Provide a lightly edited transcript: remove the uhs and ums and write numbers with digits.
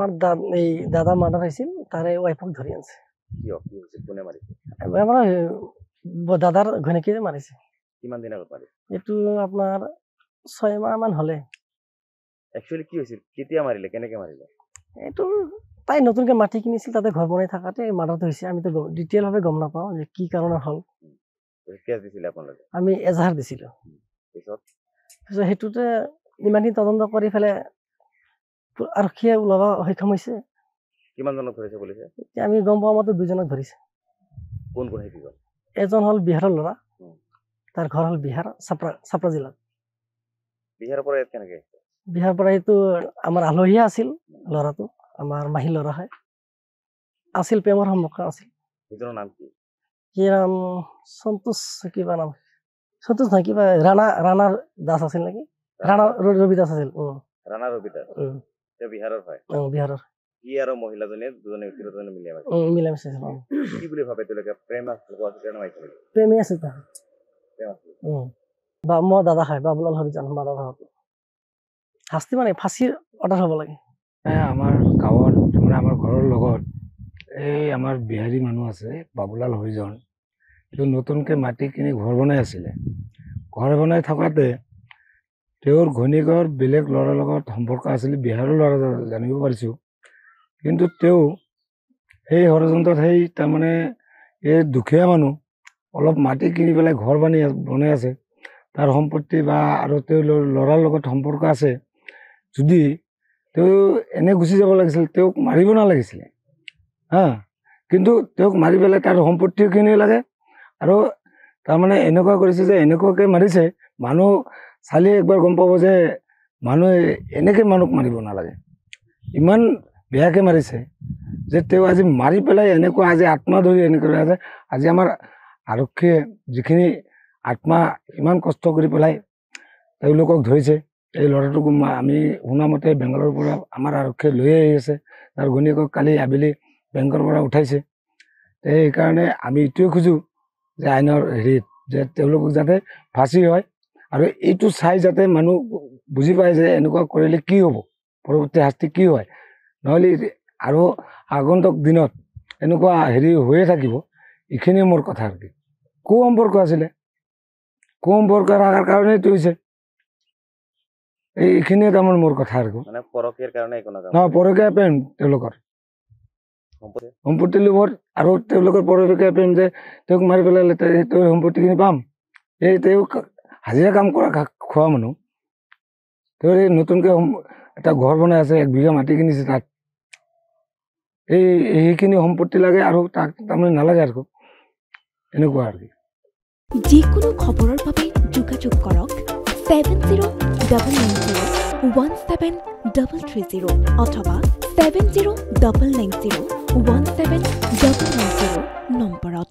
আমার এই দাদা মার্ডার হয়েছিল তারে ওয়াইফক ধরে আনছে কি হয়েছে কোনে মারিছে আমার দাদার ঘনিকে মারিছে কিমান দিন আগত মারিছে এটু আপনার 6 মাহ মান হলে অ্যাকচুয়ালি কি হয়েছিল কেতিয়া মারিলে কেনেকে মারিলে এটু তাই নতুনকে মাটি কিনিছিল তাতে ঘর বনাই থাকাতে মার্ডারটো হৈছে আমি তো ডিটেইল ভাবে গম নাপাও যে কি কারণে হল কেস দিছিলে আপোনালোকে আমি এজাহার দিছিল পিছত হেতুতে ইমানদিন তদন্ত কৰি ফেলে আৰক্ষীয়ে ওলাব সক্ষম হৈছে কিমান জনক ধৰিছে পুলিচে আমি গম পোৱা মতে 2 জনক ধৰিছে কোন কোন হেতি গল এজন হল বিহাৰৰ ল'ৰা তাৰ ঘৰ হল বিহাৰ ছাপ্ৰা জিলাত বিহাৰৰ পৰা কেনেকে বিহাৰ পৰা এইটো আমাৰ আলহীয়া আছিল ল'ৰাটো আমাৰ মাহী ল'ৰা হয় আছিল প্ৰেমৰ সম্পৰ্ক আছিল নিজৰ নাম কি নাম সন্তোষ কিবা নাম সন্তোষ নহয় কিবা ৰাণা দাস আছিল নেকি ৰাণা ৰবি দাস আছিল ৰাণা ৰবি দাস তে বিহাৰৰ হয় বিহাৰৰ কি আৰু মহিলাজনে দুজনে উত্তৰজনে মিলামিছে কি বুলি ভাবে তেওঁলোকে প্ৰেম আছিল কোৱাছিলে নামাইছিল প্ৰেমী আছিল বা মই দাদা খাই বাবুলাল হৰিজান মাৰা হতো শাস্তি মানে ফাঁসিৰ অৰ্ডাৰ হ'ব লাগে আমাৰ গাঁৱৰ মানে আমাৰ ঘৰৰ লগত এই আমাৰ বিহাৰী মানুহ আছে বাবুলাল হৰিজন এইটো নতুনকৈ মাটি কিনি ঘৰ বনাই আছিলে ঘৰ বনাই থকাতে তেওঁৰ ঘৈণীয়েকৰ বেলেগ ল'ৰাৰ লগত সম্পৰ্ক আছিল বিহাৰৰ ল'ৰা জানিব পাৰিছোঁ কিন্তু তেওঁ সেই ষড়যন্ত্ৰত সেই তাৰমানে এই দুখীয়া মানুহ অলপ মাটি কিনি পেলাই ঘৰ বনাই আছে তাৰ সম্পত্তি বা আৰু তেওঁ ল'ৰাৰ লগত সম্পৰ্ক আছে যদি তেওঁ এনে গুচি যাব লাগিছিল তেওঁক মাৰিব নালাগিছিলে হা কিন্তু তেওঁক মাৰি পেলাই তাৰ সম্পত্তিখিনি লাগে আৰু তাৰমানে এনেকুৱা কৰিছে যে এনেকুৱাকৈ মাৰিছে মানুহ চালি একবাৰ গম পাব যে মানুহে এনেকৈ মানুহক মাৰিব নালাগে ইমান বেয়াকৈ মাৰিছে যে তেওঁ আজি মাৰি পেলাই এনেকুৱা আজি আত্মা ধৰি এনেকৈ আছে আজি আমাৰ আৰক্ষীয়ে যিখিনি আত্মা ইমান কষ্ট কৰি পেলাই তেওঁলোকক ধৰিছে এই ল'ৰাটোক আমি শুনামতে বেংগলৰ পৰা আমাৰ আৰক্ষীয়ে লৈ আহি আছে তাৰ ঘৈণীয়েকক কালি আবেলি বেংকৰ পৰা উঠাইছে সেইকাৰণে আমি এইটোৱে খোজোঁ যে আইনৰ হেৰিত যে তেওঁলোকক যাতে ফাঁচি হয় আৰু এইটো চাই যাতে মানুহ বুজি পায় যে এনেকুৱা কৰিলে কি হ'ব পৰৱৰ্তী শাস্তি কি হয় নহ'লে আৰু আগন্তুক দিনত এনেকুৱা হেৰি হৈয়ে থাকিব এইখিনিয়ে মোৰ কথা আৰু কি সম্পৰ্ক আছিলে সম্পৰ্ক ৰখাৰ কাৰণেইটো হৈছে এইখিনিয়ে তাৰমানে মোৰ কথা আৰু মানে পৰকীয়াৰ কাৰণে পৰকীয়া প্ৰেম তেওঁলোকৰ সম্পত্তি লোভত আৰু তেওঁলোকৰ পৰকীয়া প্ৰেম যে তেওঁক মাৰি পেলালে তেওঁ সম্পত্তিখিনি পাম এই তেওঁক হাজিৰা কাম কৰা খোৱা মানুহ তেওঁৰ এই নতুনকৈ এটা ঘৰ বনাই আছে 1 বিঘা মাটি কিনিছে তাত এইখিনি সম্পত্তি লাগে আৰু তাক তাৰমানে নালাগে আৰু এনেকুৱা আৰু যিকোনো খবৰৰ বাবে যোগাযোগ কৰক 7099017330 অথবা 7099017990